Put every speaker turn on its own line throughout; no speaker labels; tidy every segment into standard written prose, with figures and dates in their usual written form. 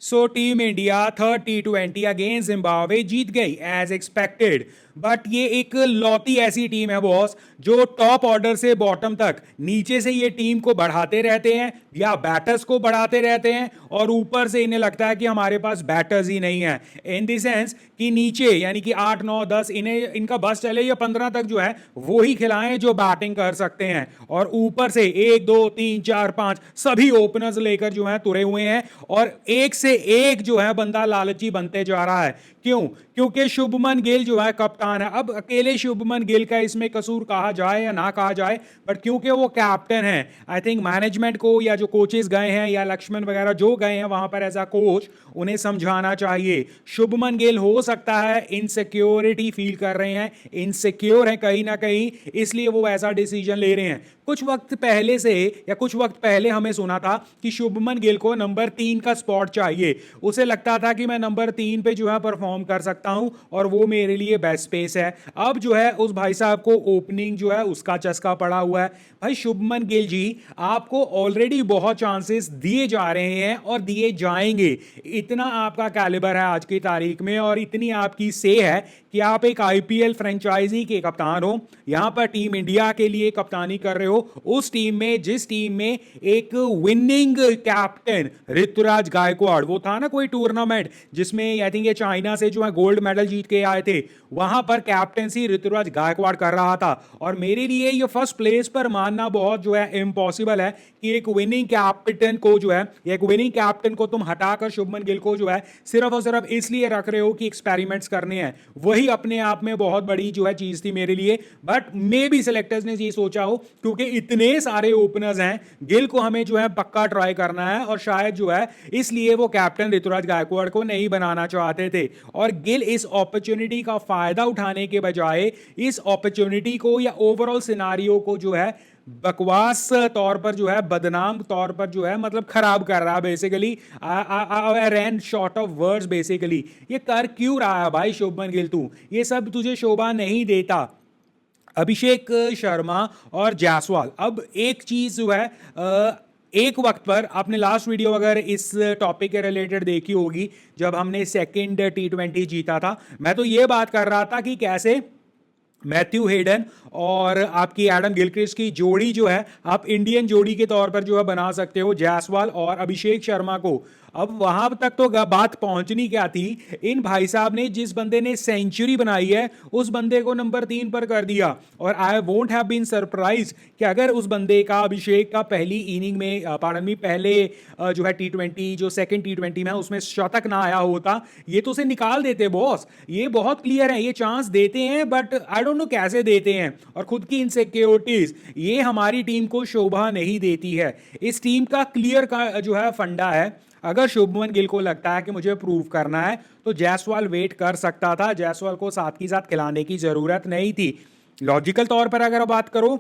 सो team India third T20 against Zimbabwe जीत गई as expected. But ये एक लौती ऐसी टीम है बॉस, जो टॉप ऑर्डर से बॉटम तक नीचे से ये टीम को बढ़ाते रहते हैं या बैटर्स को बढ़ाते रहते हैं, और ऊपर से इन्हें लगता है कि हमारे पास बैटर्स ही नहीं है। इन द सेंस कि नीचे यानी कि 8 9 10 इन्हें इनका बस चले या 15 तक जो है वो ही खिलाएं जो बैटिंग कर सकते हैं, और ऊपर से 1 2 3 4 5 सभी ओपनर्स लेकर जो है तुरे हुए हैं, और एक से एक जो है बंदा लालची बनते जा रहा है। क्यों? क्योंकि शुभमन गिल जो है कप्तान है। अब अकेले शुभमन गिल का इसमें कसूर कहा जाए या ना कहा जाए, बट क्योंकि वो कैप्टन है, आई थिंक मैनेजमेंट को या जो कोचेस गए हैं या लक्ष्मण वगैरह जो गए हैं वहां पर एज अ कोच, उन्हें समझाना चाहिए। शुभमन गिल हो सकता है इनसिक्योरिटी फील कर रहे हैं, इनसिक्योर है कहीं ना कहीं, इसलिए वो ऐसा डिसीजन ले रहे हैं। कुछ वक्त पहले से या कुछ वक्त पहले हमें सुना था कि शुभमन गिल को नंबर 3 का स्पॉट चाहिए। उसे लगता था कि मैं नंबर 3 पे जो है परफॉर्म कर सकता हूं और वो मेरे लिए बेस्ट स्पेस है। अब जो है उस भाई साहब को ओपनिंग जो है उसका चस्का पड़ा हुआ है। भाई शुभमन गिल जी, आपको ऑलरेडी बहुत चांसेस दिए जा रहे हैं और दिए जाएंगे। इतना आपका कैलिबर है आज की तारीख में, और इतनी आपकी से है कि आप एक आईपीएल फ्रेंचाइजी के कप्तान हो, यहां पर टीम इंडिया के लिए कप्तानी कर रहे हो, उस टीम में जिस टीम में एक विनिंग कैप्टन ऋतुराज गायकवाड़, वो था ना कोई टूर्नामेंट जिसमें आई थिंक ये चाइना से जो है गोल्ड मेडल जीत के आए थे, वहां पर कैप्टनसी ऋतुराज गायकवाड़ कर रहा था। और मेरे लिए ये फर्स्ट प्लेस पर मानना बहुत जो है इम्पॉसिबल है कि एक विनिंग कैप्टन को जो है, एक विनिंग कैप्टन को तुम हटाकर शुभमन गिल को जो है सिर्फ और सिर्फ इसलिए रख रहे हो कि एक्सपेरिमेंट्स करने हैं। वही अपने आप में बहुत बड़ी जो है चीज थी मेरे लिए। बट मे बी सिलेक्टर्स ने ये सोचा हो क्योंकि इतने सारे ओपनर्स हैं, गिल को हमें जो है पक्का ट्राई करना है, और शायद जो है इसलिए वो कैप्टन ऋतुराज गायकवाड़ को नहीं बनाना चाहते थे। और गिल इस अपॉर्चुनिटी का फायदा उठाने के बजाय इस अपॉर्चुनिटी को या ओवरऑल सिनारियो को जो है बकवास तौर पर जो है, बदनाम तौर पर जो है, मतलब खराब कर रहा है basically. Ran short of words basically. ये कर क्यों रहा है भाई शुभमन गिल? तू ये सब तुझे शोभा नहीं देता। अभिषेक शर्मा और जायसवाल, अब एक चीज जो है एक वक्त पर आपने लास्ट वीडियो अगर इस टॉपिक के रिलेटेड देखी होगी, जब हमने सेकंड T20 जीता था, मैं तो ये बात कर रहा था कि कैसे मैथ्यू हेडन और आपकी एडम गिलक्रिस्ट की जोड़ी जो है आप इंडियन जोड़ी के तौर पर जो है बना सकते हो, जायसवाल और अभिषेक शर्मा को। अब वहां तक तो बात पहुंचनी क्या थी, इन भाई साहब ने जिस बंदे ने सेंचुरी बनाई है उस बंदे को नंबर 3 पर कर दिया। और I won't have been surprise कि अगर उस बंदे का, अभिषेक का, पहली इनिंग में पार्डन मी पहले जो है T20 जो सेकंड T20 में उसमें शतक ना आया होता, ये तो उसे निकाल देते बॉस। ये बहुत क्लियर है, ये चांस देते हैं बट आई डोंट नो कैसे देते हैं, और खुद की इनसिक्योरिटीज ये हमारी टीम को शोभा नहीं देती है। इस टीम का क्लियर का जो है फंडा है, अगर शुभमन गिल को लगता है कि मुझे प्रूव करना है तो जायसवाल वेट कर सकता था, जायसवाल को साथ की साथ खिलाने की जरूरत नहीं थी। लॉजिकल तौर पर अगर बात करो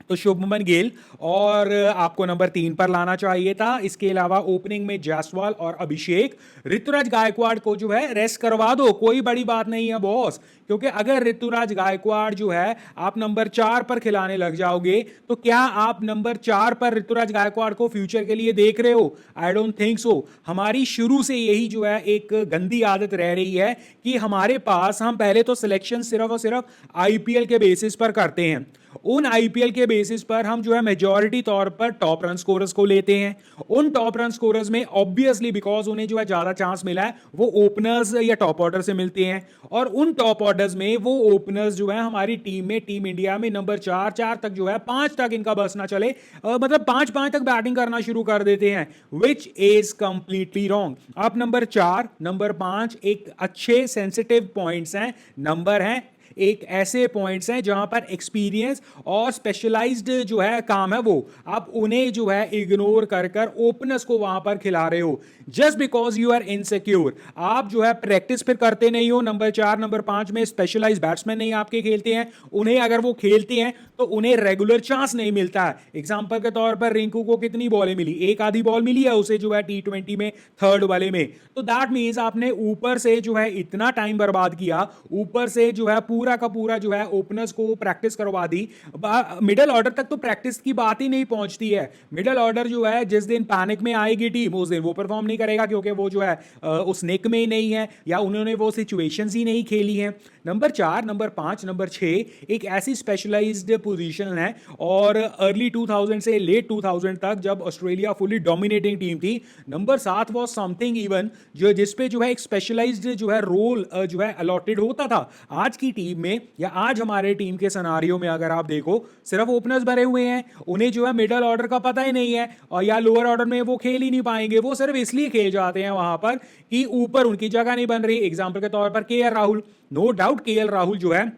तो शुभमन गिल और आपको नंबर 3 पर लाना चाहिए था। इसके अलावा ओपनिंग में जायसवाल और अभिषेक, ऋतुराज गायकवाड़ को जो है रेस्ट करवा दो, कोई बड़ी बात नहीं है बॉस। क्योंकि अगर ऋतुराज गायकवाड़ जो है आप नंबर 4 पर खिलाने लग जाओगे तो क्या आप नंबर 4 पर ऋतुराज गायकवाड़ को फ्यूचर के लिए देख रहे हो? I don't think so. हमारी शुरू से यही जो है एक गंदी आदत रह रही है कि हमारे पास, हम पहले तो सिलेक्शन सिर्फ और सिर्फ आईपीएल के बेसिस पर करते हैं। उन आईपीएल के बेसिस पर हम जो है मेजॉरिटी तौर पर टॉप रन स्कोरर्स को लेते हैं। उन टॉप रन स्कोरर्स में ऑब्वियसली बिकॉज उन्हें जो है ज्यादा चांस मिला है, वो ओपनर्स या टॉप ऑर्डर से मिलते हैं, और उन टॉप ऑर्डर्स में वो ओपनर्स जो है हमारी टीम में, टीम इंडिया में नंबर 4 तक जो है, 5 तक इनका बस ना चले, मतलब 5 तक बैटिंग करना शुरू कर देते हैं, विच इज कंप्लीटली रॉन्ग। आप नंबर 4, नंबर 5 एक अच्छे सेंसिटिव पॉइंट्स हैं, नंबर हैं, एक ऐसे पॉइंट्स हैं जहां पर एक्सपीरियंस और स्पेशलाइज्ड जो है काम है, वो आप उन्हें जो है इग्नोर कर कर ओपनर्स को वहां पर खिला रहे हो just because you are insecure. आप जो है प्रैक्टिस फिर करते नहीं हो। नंबर 4 नंबर 5 में स्पेशलाइज बैट्समैन नहीं आपके खेलते हैं, उन्हें अगर वो खेलते हैं तो उन्हें रेगुलर चांस नहीं मिलता है। एग्जांपल के तौर पर रिंकू को कितनी बॉलें मिली? एक आधी बॉल मिली है उसे जो है T20 में थर्ड वाले में। तो दैट मींस आपने ऊपर से जो है इतना टाइम बर्बाद किया, ऊपर से जो है पूरा का पूरा जो है ओपनर्स को प्रैक्टिस करवा दी। मिडिल ऑर्डर तक तो प्रैक्टिस की बात ही नहीं पहुंचती है। मिडिल ऑर्डर जो है जिस दिन पैनिक में आएगी टीम उस दिन वो परफॉर्म नहीं करेगा, क्योंकि वो जो है उस नेक में ही नहीं है या उन्होंने वो सिचुएशंस ही नहीं खेली हैं। नंबर 4, नंबर 5, नंबर 6 एक ऐसी स्पेशलाइज्ड पोजीशन है, और अर्ली 2000 से लेट 2000 तक जब ऑस्ट्रेलिया फुली डोमिनेटिंग टीम थी, नंबर 7 वाज समथिंग इवन जो जिस पे जो है एक स्पेशलाइज्ड जो है रोल जो है अलॉटेड होता था। आज की टीम में या आज हमारे टीम के सिनारियो में अगर आप देखो, सिर्फ ओपनर्स भरे हुए हैं, उन्हें जो है मिडिल ऑर्डर का पता ही नहीं है, और या लोअर ऑर्डर में वो खेल ही नहीं पाएंगे। वो सिर्फ इसलिए खेल जाते हैं वहां पर कि ऊपर उनकी जगह नहीं बन रही। एग्जाम्पल के तौर पर KL Rahul, no doubt KL Rahul जो है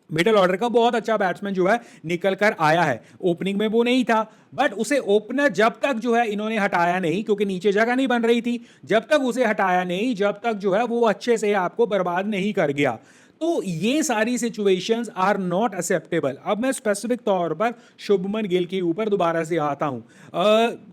मिडिल ऑर्डर का बहुत अच्छा बैट्समैन जो है निकल कर आया है। ओपनिंग में वो नहीं था, बट उसे ओपनर जब तक जो है इन्होंने हटाया नहीं, क्योंकि नीचे जगह नहीं बन रही थी, जब तक उसे हटाया नहीं, जब तक जो है वो अच्छे से आपको बर्बाद नहीं कर गया। तो ये सारी सिचुएशंस आर नॉट एक्सेप्टेबल। अब मैं स्पेसिफिक तौर पर शुभमन गिल के ऊपर दोबारा से आता हूं।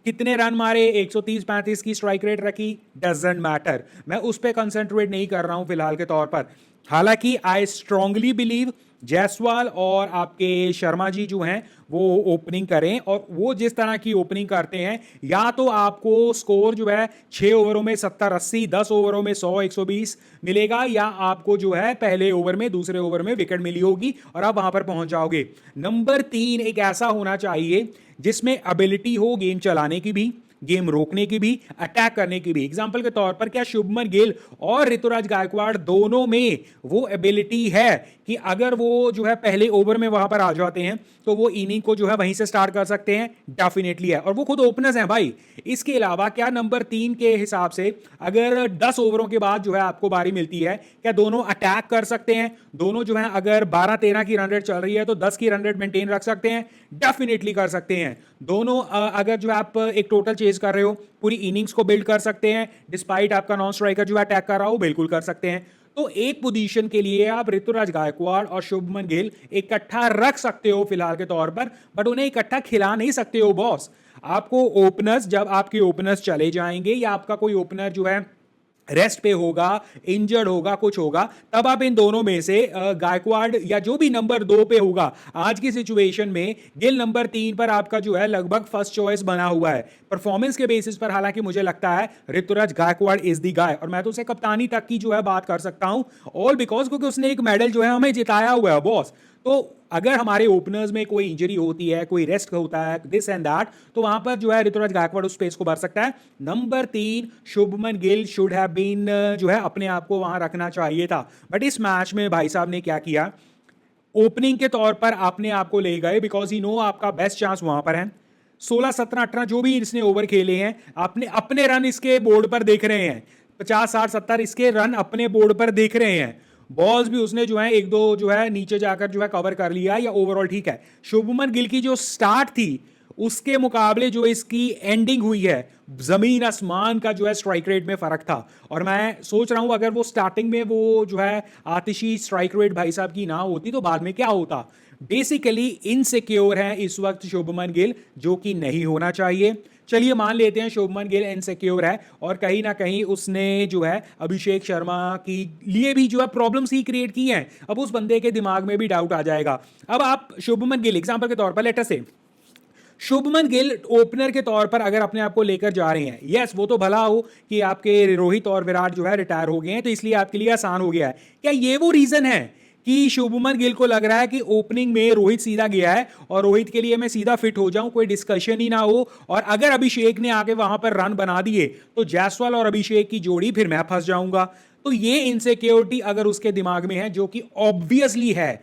कितने रन मारे, 130-35 की स्ट्राइक रेट रखी, डजंट मैटर, मैं उस पर कंसंट्रेट नहीं कर रहा हूं फिलहाल के तौर पर। हालांकि आई स्ट्रांगली बिलीव जायसवाल और आपके शर्मा जी जो हैं वो ओपनिंग करें, और वो जिस तरह की ओपनिंग करते हैं, या तो आपको स्कोर जो है 6 ओवरों में 70-80, 10 ओवरों में 100-120 मिलेगा, या आपको जो है पहले ओवर में, दूसरे ओवर में विकेट मिली होगी और आप वहां पर पहुंच जाओगे। नंबर 3 एक ऐसा होना चाहिए जिसमें एबिलिटी हो गेम चलाने की भी, गेम रोकने की भी, अटैक करने की भी। एग्जांपल के तौर पर क्या शुभमन गिल और ऋतुराज गायकवाड़ दोनों में वो एबिलिटी है कि अगर वो जो है पहले ओवर में वहां पर आ जाते हैं तो वो इनिंग को जो है वहीं से स्टार्ट कर सकते हैं? डेफिनेटली है, और वो खुद ओपनर्स हैं भाई। इसके अलावा क्या नंबर 3 के हिसाब से अगर 10 ओवरों के बाद जो है आपको बारी मिलती है, क्या दोनों अटैक कर सकते हैं? दोनों जो है अगर 12-13 की रन रेट चल रही है तो 10 की रन रेट मेंटेन रख सकते हैं? डेफिनेटली कर सकते हैं। दोनों अगर जो आप एक टोटल चेज कर रहे हो, पूरी इनिंग्स को बिल्ड कर सकते हैं डिस्पाइट आपका नॉन स्ट्राइकर जो अटैक कर रहा हो, बिल्कुल कर सकते हैं। तो एक पोजीशन के लिए आप ऋतुराज गायकवाड़ और शुभमन गिल इकट्ठा रख सकते हो फिलहाल के तौर पर, बट उन्हें इकट्ठा खिला नहीं सकते हो बॉस। आपको ओपनर्स, जब आपके ओपनर्स चले जाएंगे या आपका कोई ओपनर जो है रेस्ट पे होगा, इंजर्ड होगा, कुछ होगा, तब आप इन दोनों में से गायकवाड़ या जो भी नंबर 2 पे होगा, आज की सिचुएशन में गिल नंबर 3 पर आपका जो है लगभग फर्स्ट चॉइस बना हुआ है परफॉर्मेंस के बेसिस पर। हालांकि मुझे लगता है ऋतुराज गायकवाड़ इज दी गाय, और मैं तो उसे कप्तानी तक की जो है बात कर सकता हूं, ऑल बिकॉज क्योंकि उसने एक मेडल जो है हमें जिताया हुआ है बॉस। तो अगर हमारे ओपनर्स में कोई इंजरी होती है, कोई रेस्ट होता है, दिस एंड दैट, तो वहां पर जो है ऋतुराज गायकवाड़ उस स्पेस को भर सकता है। Number 3 Shubman Gill should have been जो है अपने आप को वहां रखना चाहिए था, बट इस मैच में भाई साहब ने क्या किया, ओपनिंग के तौर पर अपने आप को ले गए, बिकॉज ही नो आपका बेस्ट चांस वहां पर है। 16, 17, 18 जो भी इसने ओवर खेले हैं, अपने अपने रन इसके बोर्ड पर देख रहे हैं, 50, 60, 70 इसके रन अपने बोर्ड पर देख रहे हैं। बॉल्स भी उसने जो है एक दो जो है नीचे जाकर जो है कवर कर लिया, या ओवरऑल ठीक है। शुभमन गिल की जो स्टार्ट थी उसके मुकाबले जो इसकी एंडिंग हुई है, जमीन आसमान का जो है स्ट्राइक रेट में फर्क था। और मैं सोच रहा हूं अगर वो स्टार्टिंग में वो जो है आतिशी स्ट्राइक रेट भाई साहब की ना होती तो बाद में क्या होता। बेसिकली इनसिक्योर है इस वक्त शुभमन गिल, जो कि नहीं होना चाहिए। चलिए मान लेते हैं शुभमन गिल इनसिक्योर है, और कहीं ना कहीं उसने जो है अभिषेक शर्मा की लिए भी जो है प्रॉब्लम्स ही क्रिएट की हैं। अब उस बंदे के दिमाग में भी डाउट आ जाएगा। अब आप शुभमन गिल एग्जांपल के तौर पर, लेटर से शुभमन गिल ओपनर के तौर पर अगर अपने आप को लेकर जा रहे हैं, यस वो तो भला हो कि आपके रोहित और विराट जो है रिटायर हो गए हैं तो इसलिए आपके लिए आसान हो गया है, क्या ये वो रीजन है कि शुभमन गिल को लग रहा है कि ओपनिंग में रोहित सीधा गया है और रोहित के लिए मैं सीधा फिट हो जाऊं, कोई डिस्कशन ही ना हो, और अगर अभिषेक ने आके वहां पर रन बना दिए तो जायसवाल और अभिषेक की जोड़ी फिर मैं फंस जाऊंगा। तो ये इनसिक्योरिटी अगर उसके दिमाग में है, जो कि ऑब्वियसली है,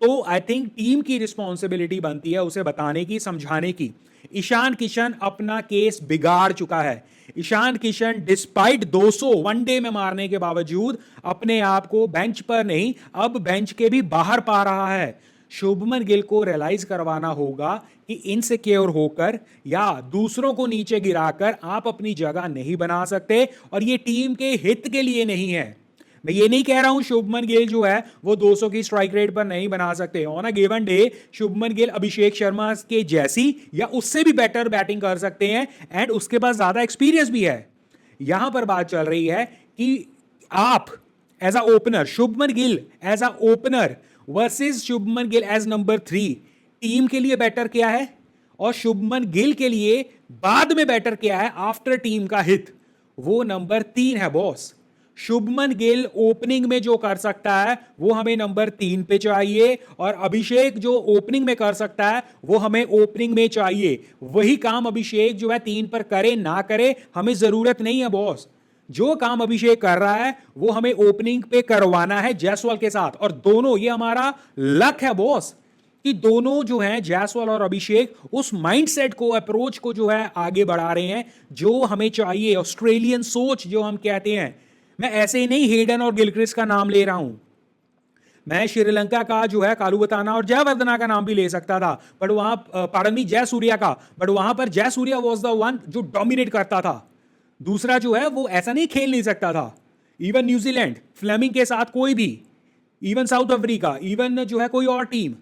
तो आई थिंक टीम की रिस्पॉन्सिबिलिटी बनती है उसे बताने की, समझाने की। ईशान किशन अपना केस बिगाड़ चुका है। ईशान किशन डिस्पाइट 200 वनडे में मारने के बावजूद अपने आप को बेंच पर नहीं, अब बेंच के भी बाहर पा रहा है। शुभमन गिल को रियलाइज करवाना होगा कि इनसिक्योर होकर या दूसरों को नीचे गिराकर आप अपनी जगह नहीं बना सकते, और ये टीम के हित के लिए नहीं है। मैं ये नहीं कह रहा हूं शुभमन गिल जो है वो 200 की स्ट्राइक रेट पर नहीं बना सकते। On a given day Shubman Gill Abhishek Sharma के जैसी या उससे भी बेटर बैटिंग कर सकते हैं, एंड उसके पास ज्यादा एक्सपीरियंस भी है। यहां पर बात चल रही है कि आप as a opener, Shubman Gill as a opener versus Shubman Gill as number 3। Team के लिए बैटर क्या है और शुभमन गिल के लिए बाद में बैटर क्या है आफ्टर टीम का हित, वो नंबर 3 है बॉस। शुभमन गिल ओपनिंग में जो कर सकता है वो हमें नंबर 3 पे चाहिए, और अभिषेक जो ओपनिंग में कर सकता है वो हमें ओपनिंग में चाहिए। वही काम अभिषेक जो है 3 पर करे ना करे हमें जरूरत नहीं है बॉस। जो काम अभिषेक कर रहा है वो हमें ओपनिंग पे करवाना है जायसवाल के साथ, और दोनों, ये हमारा लक है बॉस कि दोनों जो हैं जायसवाल और अभिषेक उस माइंडसेट को, अप्रोच को जो है आगे बढ़ा रहे हैं जो हमें चाहिए, ऑस्ट्रेलियन सोच जो हम कहते हैं। मैं ऐसे ही नहीं हेडन और गिलक्रिस्ट का नाम ले रहा हूं, मैं श्रीलंका का जो है कालुवताना और जयवर्धना का नाम भी ले सकता था, बट वहां पार्डन मी जय सूर्या का, बट वहां पर जय सूर्या वाज द वन जो डोमिनेट करता था। दूसरा जो है वो ऐसा नहीं खेल नहीं सकता था। इवन न्यूजीलैंड, फ्लेमिंग के साथ कोई भी, इवन साउथ अफ्रीका, इवन जो है कोई और टीम,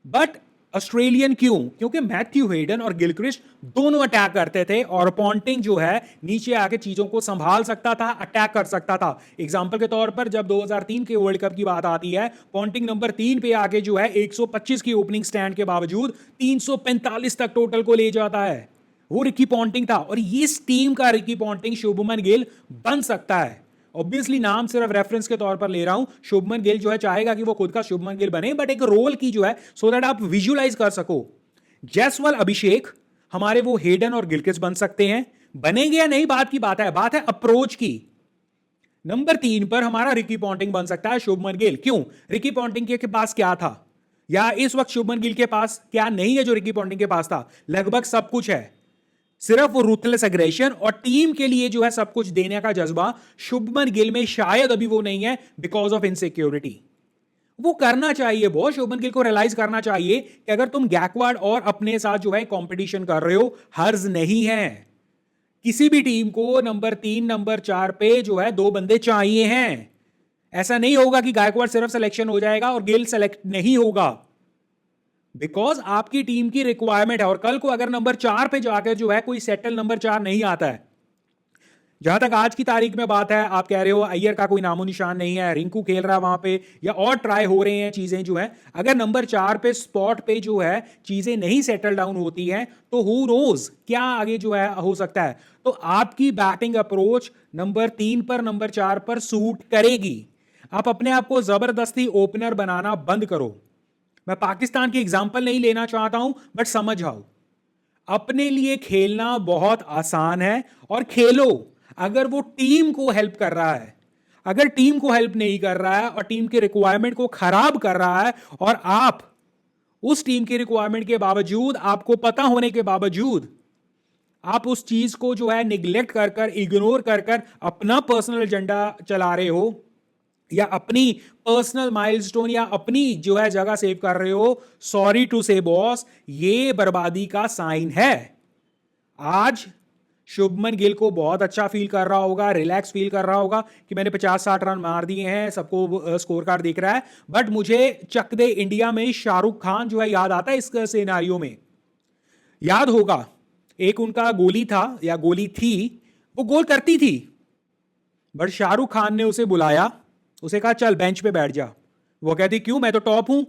बट ऑस्ट्रेलियन क्यों? क्योंकि मैथ्यू हेडन और गिलक्रिस्ट दोनों अटैक करते थे और पॉन्टिंग जो है नीचे आके चीजों को संभाल सकता था, अटैक कर सकता था। एग्जांपल के तौर पर जब 2003 के वर्ल्ड कप की बात आती है, पॉन्टिंग नंबर 3 पे आके जो है 125 की ओपनिंग स्टैंड के बावजूद 345 तक टोटल को ले जाता है। वो रिकी पॉन्टिंग था, और इस टीम का रिकी पॉन्टिंग शुभमन गिल बन सकता है। ऑब्वियसली नाम सिर्फ रेफरेंस के तौर पर ले रहा हूं। शुभमन गिल जो है चाहेगा कि वो खुद का शुभमन गिल बने, बट एक रोल की जो है सो दैट आप विजुअलाइज कर सको। जायसवाल अभिषेक हमारे वो हेडन और गिलक्रिस्ट बन सकते हैं, बनेंगे या नहीं बात की बात है, बात है अप्रोच की। नंबर 3 पर हमारा रिकी पॉन्टिंग बन सकता है शुभमन गिल। क्यों? रिकी पॉन्टिंग के पास क्या था, या इस वक्त शुभमन गिल के पास क्या नहीं है जो रिकी पॉन्टिंग के पास था? लगभग सब कुछ है। सिर्फ वो रूथलेस एग्रेशन और टीम के लिए जो है सब कुछ देने का जज्बा शुभमन गिल में शायद अभी वो नहीं है, बिकॉज ऑफ इनसिक्योरिटी। वो करना चाहिए बहुत, शुभमन गिल को रियलाइज करना चाहिए कि अगर तुम गैकवार्ड और अपने साथ जो है कंपटीशन कर रहे हो, हर्ज नहीं है। किसी भी टीम को नंबर 3 नंबर 4 पे जो है 2 बंदे चाहिए हैं। ऐसा नहीं होगा कि गायकवाड़ सिर्फ सिलेक्शन हो जाएगा और गिल सेलेक्ट नहीं होगा, बिकॉज आपकी टीम की रिक्वायरमेंट है। और कल को अगर नंबर 4 पे जाकर जो है कोई सेटल नंबर 4 नहीं आता है, जहां तक आज की तारीख में बात है, आप कह रहे हो अय्यर का कोई नामो निशान नहीं है, रिंकू खेल रहा है वहां पे, या और ट्राई हो रहे हैं चीजें जो है, अगर नंबर 4 पे स्पॉट पे जो है चीजें नहीं सेटल डाउन होती हैं तो हु नोज क्या आगे जो है हो सकता है। तो आपकी बैटिंग अप्रोच नंबर 3 पर नंबर 4 पर सूट करेगी। आप अपने आप को जबरदस्ती ओपनर बनाना बंद करो। मैं पाकिस्तान की एग्जाम्पल नहीं लेना चाहता हूं, बट समझ आओ, अपने लिए खेलना बहुत आसान है, और खेलो अगर वो टीम को हेल्प कर रहा है। अगर टीम को हेल्प नहीं कर रहा है और टीम के रिक्वायरमेंट को खराब कर रहा है, और आप उस टीम की रिक्वायरमेंट के बावजूद, आपको पता होने के बावजूद आप उस चीज को जो है निग्लेक्ट कर कर, इग्नोर कर कर अपना पर्सनल एजेंडा चला रहे हो, या अपनी पर्सनल माइलस्टोन या अपनी जो है जगह सेव कर रहे हो, सॉरी टू से बॉस, ये बर्बादी का साइन है। आज शुभमन गिल को बहुत अच्छा फील कर रहा होगा, रिलैक्स फील कर रहा होगा कि मैंने 50-60 रन मार दिए हैं, सबको स्कोर कार्ड दिख रहा है, बट मुझे चक दे इंडिया में शाहरुख खान जो है याद आता है इस सिनेरियो में। याद होगा एक उनका गोली था या गोली थी, वो गोल करती थी, बट शाहरुख खान ने उसे बुलाया, उसे कहा चल बेंच पे बैठ जा। वो कहती क्यों, मैं तो टॉप हूं,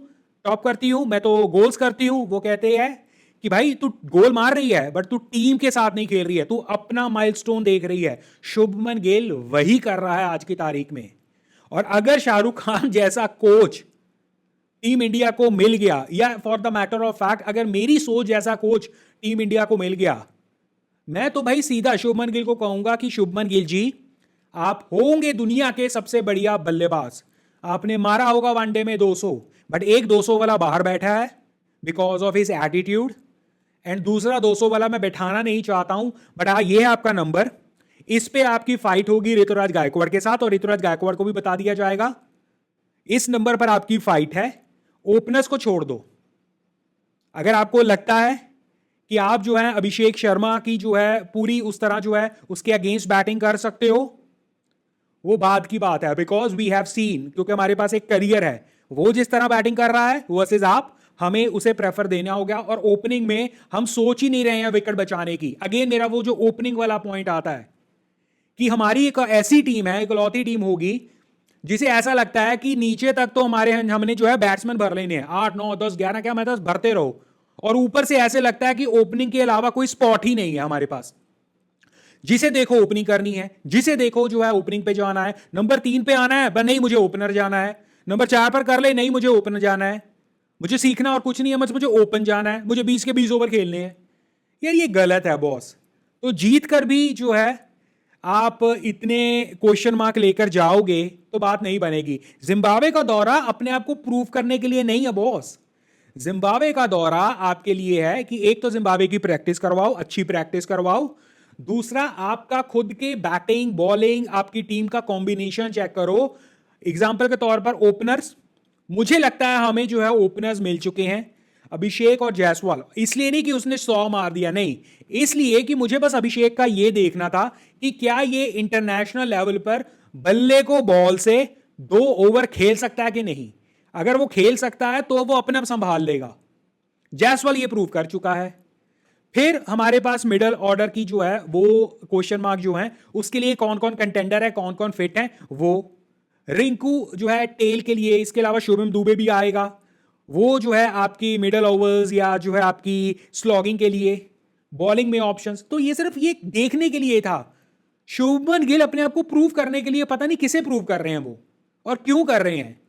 टॉप करती हूं, मैं तो गोल्स करती हूं। वो कहते हैं कि भाई तू गोल मार रही है बट तू टीम के साथ नहीं खेल रही है, तू अपना माइलस्टोन देख रही है। शुभमन गिल वही कर रहा है आज की तारीख में। और अगर शाहरुख खान जैसा कोच टीम इंडिया को मिल गया, या for the matter of fact अगर मेरी सोच जैसा कोच टीम इंडिया को मिल गया, मैं तो भाई सीधा शुभमन गिल को कहूंगा कि शुभमन गिल जी, आप होंगे दुनिया के सबसे बढ़िया बल्लेबाज, आपने मारा होगा वनडे में 200, बट एक 200 वाला बाहर बैठा है because of his attitude, and दूसरा 200 वाला मैं बैठाना नहीं चाहता हूं, बट हाँ ये है आपका नंबर, इस पे आपकी फाइट होगी ऋतुराज गायकवाड़ के साथ, और ऋतुराज गायकवाड़ को भी बता दिया जाएगा इस नंबर पर आपकी फाइट है। ओपनर्स को छोड़ दो। अगर आपको लगता है कि आप जो है अभिषेक शर्मा की जो है पूरी उस तरह जो है उसके अगेंस्ट बैटिंग कर सकते हो, वो बात की बात है, बिकॉज वी हैव सीन, क्योंकि हमारे पास एक करियर है, वो जिस तरह बैटिंग कर रहा है वर्सेस आप, हमें उसे प्रेफर देना होगा। और ओपनिंग में हम सोच ही नहीं रहे हैं विकेट बचाने की। अगेन मेरा वो जो ओपनिंग वाला पॉइंट आता है कि हमारी एक ऐसी टीम है, इकलौती टीम होगी जिसे ऐसा लगता है कि नीचे तक तो हमने जो है बैट्समैन भर लेने हैं, 8 9 10 11 क्या मैं 10 भरते रहो, और ऊपर से ऐसे लगता है कि ओपनिंग के अलावा कोई स्पॉट ही नहीं है हमारे पास। जिसे देखो ओपनिंग करनी है, जिसे देखो जो है ओपनिंग पे जाना है, नंबर 3 पे आना है, नहीं मुझे ओपनर जाना है, नंबर 4 पर कर ले, नहीं मुझे ओपनर जाना है, मुझे सीखना और कुछ नहीं है, मुझे ओपन जाना है, मुझे 20 के 20 ओवर खेलने हैं। यार ये गलत है बॉस। तो जीत कर भी जो है आप इतने क्वेश्चन मार्क लेकर जाओगे तो बात नहीं बनेगी। जिम्बाब्वे का दौरा अपने आप को प्रूव करने के लिए नहीं है बॉस। जिम्बाब्वे का दौरा आपके लिए है कि एक तो जिम्बाब्वे की प्रैक्टिस करवाओ, अच्छी प्रैक्टिस करवाओ, दूसरा आपका खुद के बैटिंग बॉलिंग आपकी टीम का कॉम्बिनेशन चेक करो। एग्जाम्पल के तौर पर ओपनर्स, मुझे लगता है हमें जो है ओपनर्स मिल चुके हैं, अभिषेक और जायसवाल। इसलिए नहीं कि उसने 100 मार दिया, नहीं, इसलिए कि मुझे बस अभिषेक का यह देखना था कि क्या ये इंटरनेशनल लेवल पर बल्ले को बॉल से 2 ओवर खेल सकता है कि नहीं। अगर वो खेल सकता है तो वो अपने आप संभाल लेगा। जायसवाल ये प्रूव कर चुका है। फिर हमारे पास मिडल ऑर्डर की जो है वो क्वेश्चन मार्क जो है, उसके लिए कौन कौन कंटेंडर है, कौन कौन फिट है, वो रिंकू जो है टेल के लिए, इसके अलावा शुभम दुबे भी आएगा, वो जो है आपकी मिडल ओवर्स या जो है आपकी स्लॉगिंग के लिए, बॉलिंग में ऑप्शंस। तो ये सिर्फ ये देखने के लिए था, शुभमन गिल अपने आप को प्रूव करने के लिए, पता नहीं किसे प्रूव कर रहे हैं वो और क्यों कर रहे हैं।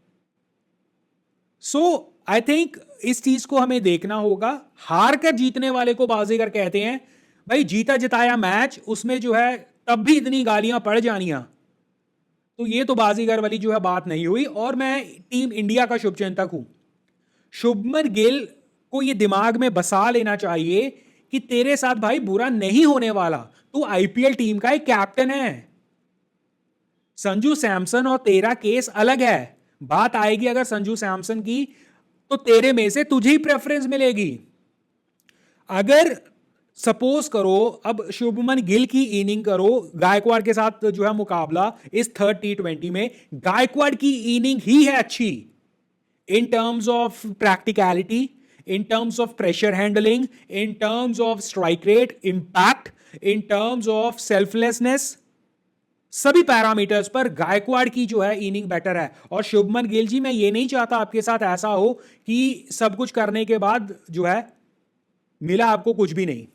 सो आई थिंक इस चीज को हमें देखना होगा। हार कर जीतने वाले को बाजीगर कहते हैं। भाई जीता जिताया मैच, उसमें जो है तब भी इतनी गालियां पड़ जानियां, तो ये तो बाजीगर वाली जो है बात नहीं हुई। और मैं टीम इंडिया का शुभचिंतक हूं। शुभमन गिल को ये दिमाग में बसा लेना चाहिए कि तेरे साथ भाई बुरा नहीं होने वाला, तू आईपीएल टीम का एक कैप्टन है। संजू सैमसन और तेरा केस अलग है। बात आएगी अगर संजू सैमसन की, तो तेरे में से तुझे ही प्रेफरेंस मिलेगी। अगर सपोज करो अब शुभमन गिल की इनिंग करो, गायकवाड़ के साथ जो है मुकाबला इस थर्ड T20 में, गायकवाड़ की इनिंग ही है अच्छी in terms of practicality, in terms of pressure handling, in terms of strike rate, impact, in terms of selflessness, सभी पैरामीटर्स पर गायकवाड़ की जो है इनिंग बेटर है। और शुभमन गिल जी, मैं ये नहीं चाहता आपके साथ ऐसा हो कि सब कुछ करने के बाद जो है मिला आपको कुछ भी नहीं,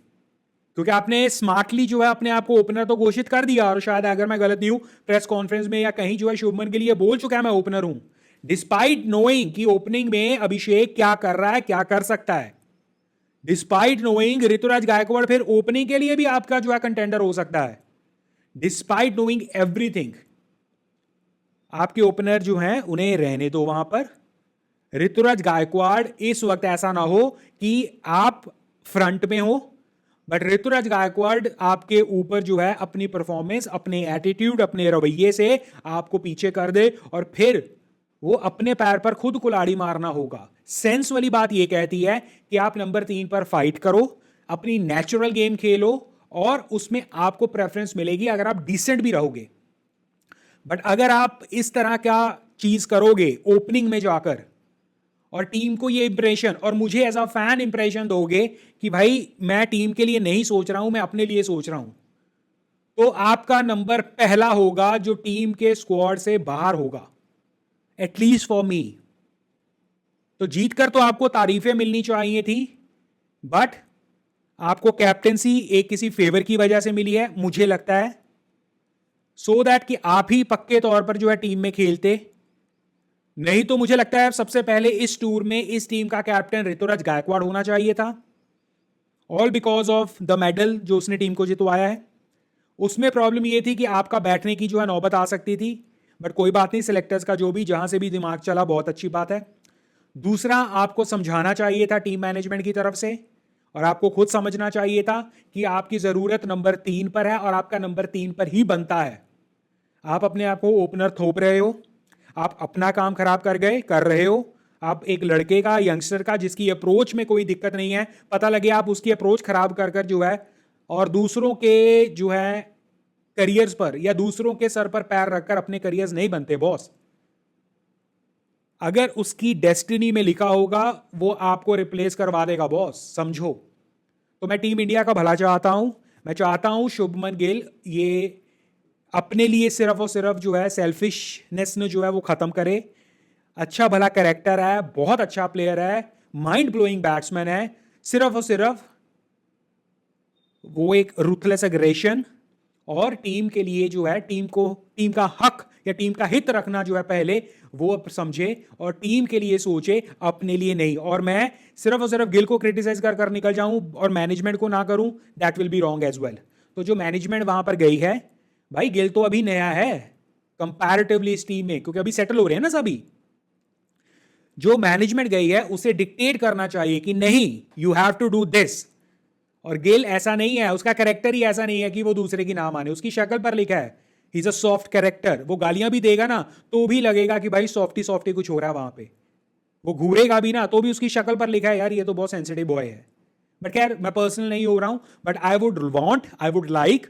क्योंकि आपने स्मार्टली जो है अपने आप को ओपनर तो घोषित कर दिया, और शायद अगर मैं गलत नहीं हूं प्रेस कॉन्फ्रेंस में या कहीं जो है शुभमन गिल ये बोल चुका है मैं ओपनर हूं, डिस्पाइट नोइंग कि ओपनिंग में अभिषेक क्या कर रहा है, क्या कर सकता है, डिस्पाइट नोइंग ऋतुराज गायकवाड़ फिर ओपनिंग के लिए भी आपका जो है कंटेंडर हो सकता है, डिस्पाइट नोइंग एवरीथिंग। आपके ओपनर जो हैं उन्हें रहने दो वहां पर। ऋतुराज गायकवाड़ इस वक्त ऐसा ना हो कि आप फ्रंट में हो, बट ऋतुराज गायकवाड़ आपके ऊपर जो है अपनी परफॉर्मेंस, अपने एटीट्यूड, अपने रवैये से आपको पीछे कर दे, और फिर वो अपने पैर पर खुद कुल्हाड़ी मारना होगा। सेंस वाली बात ये कहती है कि आप नंबर 3 पर फाइट करो, अपनी नेचुरल गेम खेलो, और उसमें आपको प्रेफरेंस मिलेगी अगर आप डिसेंट भी रहोगे। बट अगर आप इस तरह का चीज करोगे ओपनिंग में जाकर और टीम को ये इंप्रेशन और मुझे एज अ फैन इंप्रेशन दोगे कि भाई मैं टीम के लिए नहीं सोच रहा हूं, मैं अपने लिए सोच रहा हूं, तो आपका नंबर पहला होगा जो टीम के स्क्वाड से बाहर होगा, एटलीस्ट फॉर मी। तो जीतकर तो आपको तारीफें मिलनी चाहिए थी, बट आपको कैप्टेंसी एक किसी फेवर की वजह से मिली है मुझे लगता है, सो दैट कि आप ही पक्के तौर पर जो है टीम में खेलते। नहीं तो मुझे लगता है सबसे पहले इस टूर में इस टीम का कैप्टन ऋतुराज गायकवाड़ होना चाहिए था, all because of the medal जो उसने टीम को जितवाया है। उसमें प्रॉब्लम यह थी कि आपका बैठने की जो है नौबत आ सकती थी, बट कोई बात नहीं, सिलेक्टर्स का जो भी जहां से भी दिमाग चला बहुत अच्छी बात है। दूसरा, आपको समझाना चाहिए था टीम मैनेजमेंट की तरफ से, और आपको खुद समझना चाहिए था कि आपकी जरूरत नंबर 3 पर है और आपका नंबर 3 पर ही बनता है। आप अपने आप को ओपनर थोप रहे हो, आप अपना काम खराब कर रहे हो। आप एक लड़के का, यंगस्टर का, जिसकी अप्रोच में कोई दिक्कत नहीं है, पता लगे आप उसकी अप्रोच खराब कर जो है और दूसरों के जो है करियर्स पर या दूसरों के सर पर पैर रखकर अपने करियर्स नहीं बनते बॉस। अगर उसकी डेस्टिनी में लिखा होगा वो आपको रिप्लेस करवा देगा बॉस, समझो। तो मैं टीम इंडिया का भला चाहता हूं, मैं चाहता हूं शुभमन गिल ये अपने लिए सिर्फ और सिर्फ जो है सेल्फिशनेस ने जो है वो खत्म करे। अच्छा भला कैरेक्टर है, बहुत अच्छा प्लेयर है, माइंड ब्लोइंग बैट्समैन है, सिर्फ और सिर्फ वो एक रूथलेस एग्रेशन और टीम के लिए जो है टीम का हक या टीम का हित रखना जो है पहले वो समझे और टीम के लिए सोचे, अपने लिए नहीं। और मैं सिर्फ और सिर्फ गिल को क्रिटिसाइज कर कर निकल जाऊं और मैनेजमेंट को ना करूं, that will be wrong as well. तो जो मैनेजमेंट वहां पर गई है, भाई गिल तो अभी नया है कंपैरेटिवली इस टीम में, क्योंकि अभी सेटल हो रहे हैं ना सभी। जो मैनेजमेंट गई है उसे डिक्टेट करना चाहिए कि नहीं, you have to do this. और गिल ऐसा नहीं है, उसका कैरेक्टर ही ऐसा नहीं है कि वो दूसरे की ना माने। उसकी शक्ल पर लिखा है he is a soft character. वो गालियां भी देगा ना तो भी लगेगा कि भाई सॉफ्टी सॉफ्टी कुछ हो रहा है वहां पे। वो घूरेगा भी ना तो भी उसकी शक्ल पर लिखा है यार ये तो बहुत सेंसिटिव बॉय है। बट खैर मैं पर्सनल नहीं हो रहा हूं, बट आई वुड लाइक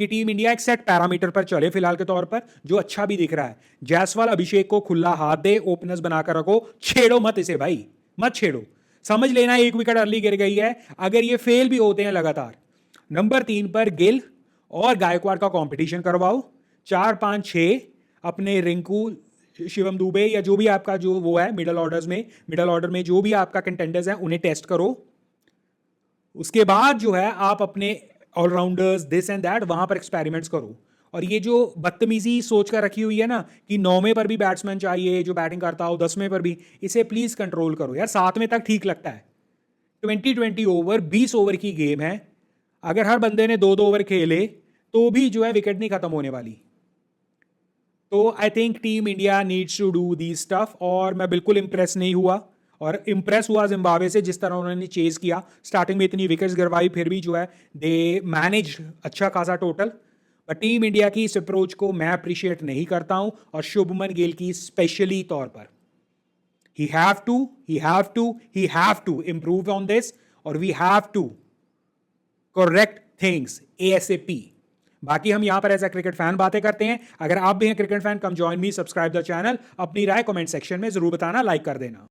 कि टीम इंडिया एक सेट पैरामीटर पर चले फिलहाल के तौर पर, जो अच्छा भी दिख रहा है। जायसवाल अभिषेक को खुला हाथ दे, ओपनर्स बनाकर रखो, छेड़ो मत इसे भाई, मत छेड़ो। समझ लेना एक विकेट अर्ली गिर गई है, अगर ये फेल भी होते हैं लगातार। नंबर 3 पर गिल और गायकवाड़ का कंपटीशन करवाओ। 4 5 6 अपने रिंकू, शिवम दुबे या जो भी आपका जो वो है मिडल ऑर्डर में जो भी आपका कंटेंडर्स हैं उन्हें टेस्ट करो। उसके बाद जो है आप अपने ऑलराउंडर्स दिस एंड दैट वहां पर एक्सपेरिमेंट्स करो। और ये जो बदतमीजी सोच कर रखी हुई है ना कि 9वें पर भी बैट्समैन चाहिए जो बैटिंग करता हो, 10वें पर भी, इसे प्लीज कंट्रोल करो यार। 7वें तक ठीक लगता है। 20 ओवर 20 ओवर की गेम है, अगर हर बंदे ने 2 ओवर खेले तो भी जो है विकेट नहीं खत्म होने वाली। तो I think team India needs to do the stuff. और मैं बिल्कुल इंप्रेस नहीं हुआ, और इंप्रेस हुआ जिम्बाब्वे से जिस तरह उन्होंने चेज किया। स्टार्टिंग में इतनी विकेट्स गिरवाई फिर भी जो है दे मैनेज अच्छा खासा टोटल। बट टीम इंडिया की इस अप्रोच को मैं अप्रिशिएट नहीं करता हूं, और शुभमन गिल की स्पेशली तौर पर। He have to improve on this, और we have to correct things ASAP। बाकी हम यहां पर एज अ क्रिकेट फैन बातें करते हैं। अगर आप भी हैं cricket fan, come join me, subscribe the channel. अपनी राय कमेंट सेक्शन में जरूर बताना, लाइक कर देना।